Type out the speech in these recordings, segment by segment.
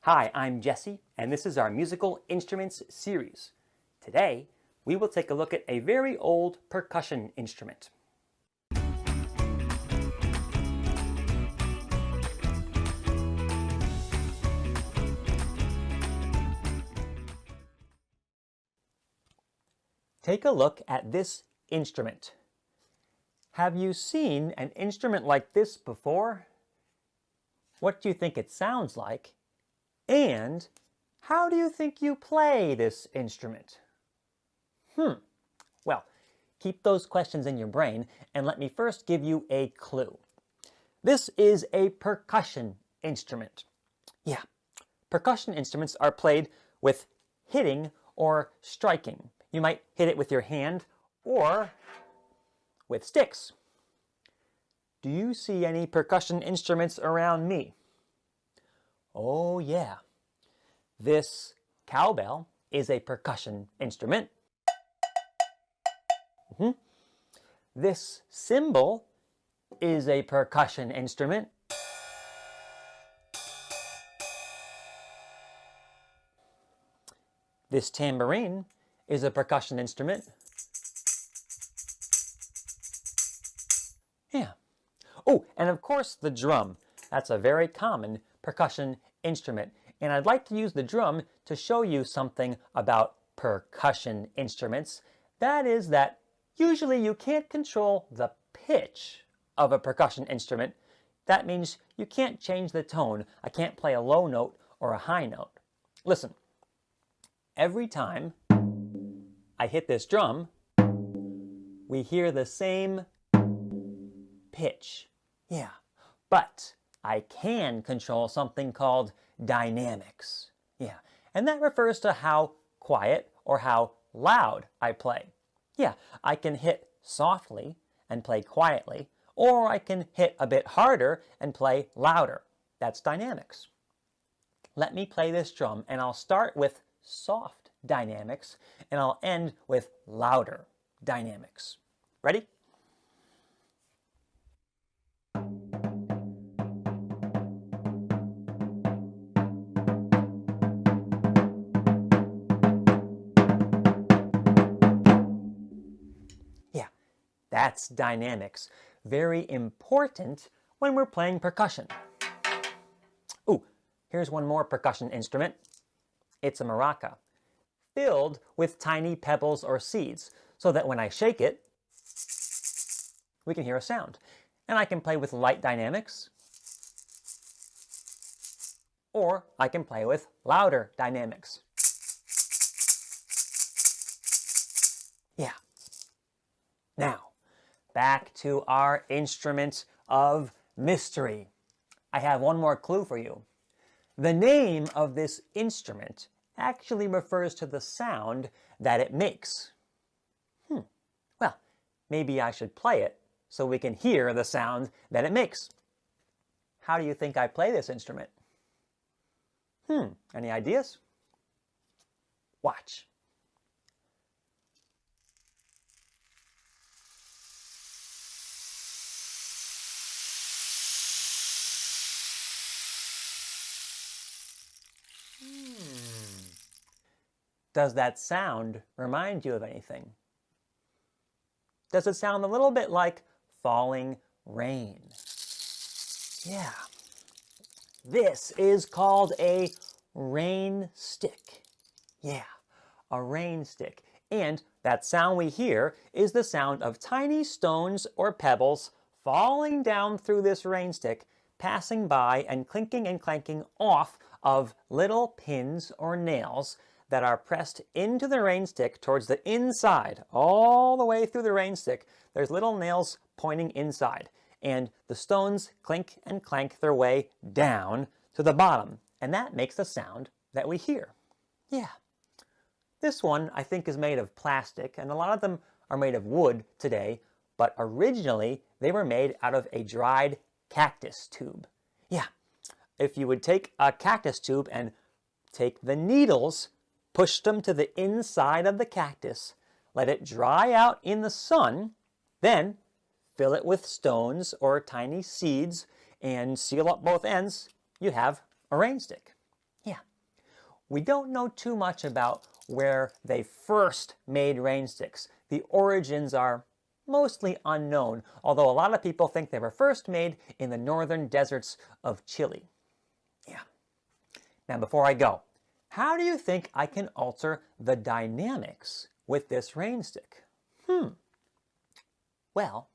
Hi, I'm Jesse, and this is our Musical Instruments series. Today, we will take a look at a very old percussion instrument. Take a look at this instrument. Have you seen an instrument like this before? What do you think it sounds like? And how do you think you play this instrument? Well, keep those questions in your brain and let me first give you a clue. This is a percussion instrument. Yeah, percussion instruments are played with hitting or striking. You might hit it with your hand or with sticks. Do you see any percussion instruments around me? Oh yeah, this cowbell is a percussion instrument. This cymbal is a percussion instrument. This tambourine is a percussion instrument. Yeah. Oh, and of course the drum. That's a very common percussion instrument. And I'd like to use the drum to show you something about percussion instruments. That is that usually you can't control the pitch of a percussion instrument. That means you can't change the tone. I can't play a low note or a high note. Listen, every time I hit this drum, we hear the same pitch. Yeah, but I can control something called dynamics. Yeah, and that refers to how quiet or how loud I play. Yeah, I can hit softly and play quietly, or I can hit a bit harder and play louder. That's dynamics. Let me play this drum, and I'll start with soft dynamics, and I'll end with louder dynamics. Ready? Yeah, that's dynamics. Very important when we're playing percussion. Ooh, here's one more percussion instrument. It's a maraca, filled with tiny pebbles or seeds, so that when I shake it, we can hear a sound. And I can play with light dynamics, or I can play with louder dynamics. Yeah. Now, back to our instrument of mystery. I have one more clue for you. The name of this instrument actually refers to the sound that it makes. Well, maybe I should play it so we can hear the sound that it makes. How do you think I play this instrument? Any ideas? Watch. Does that sound remind you of anything? Does it sound a little bit like falling rain? Yeah. This is called a rainstick. Yeah, a rainstick. And that sound we hear is the sound of tiny stones or pebbles falling down through this rainstick, passing by and clanking off of little pins or nails that are pressed into the rainstick towards the inside. All the way through the rainstick, there's little nails pointing inside. And the stones clink and clank their way down to the bottom. And that makes the sound that we hear. Yeah. This one, I think, is made of plastic, and a lot of them are made of wood today, but originally they were made out of a dried cactus tube. Yeah. If you would take a cactus tube and take the needles, push them to the inside of the cactus, let it dry out in the sun, then fill it with stones or tiny seeds and seal up both ends, you have a rainstick. Yeah. We don't know too much about where they first made Rainsticks. The origins are mostly unknown, although a lot of people think they were first made in the northern deserts of Chile. Yeah. Now, before I go, how do you think I can alter the dynamics with this Rainstick? Well,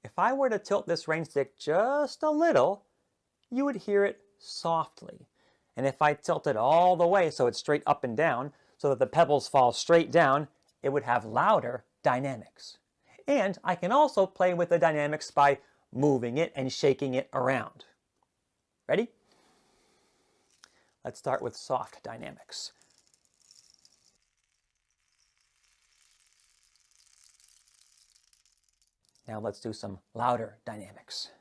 if I were to tilt this Rainstick just a little, you would hear it softly. And if I tilt it all the way so it's straight up and down, so that the pebbles fall straight down, it would have louder dynamics. And I can also play with the dynamics by moving it and shaking it around. Ready? Let's start with soft dynamics. Now let's do some louder dynamics.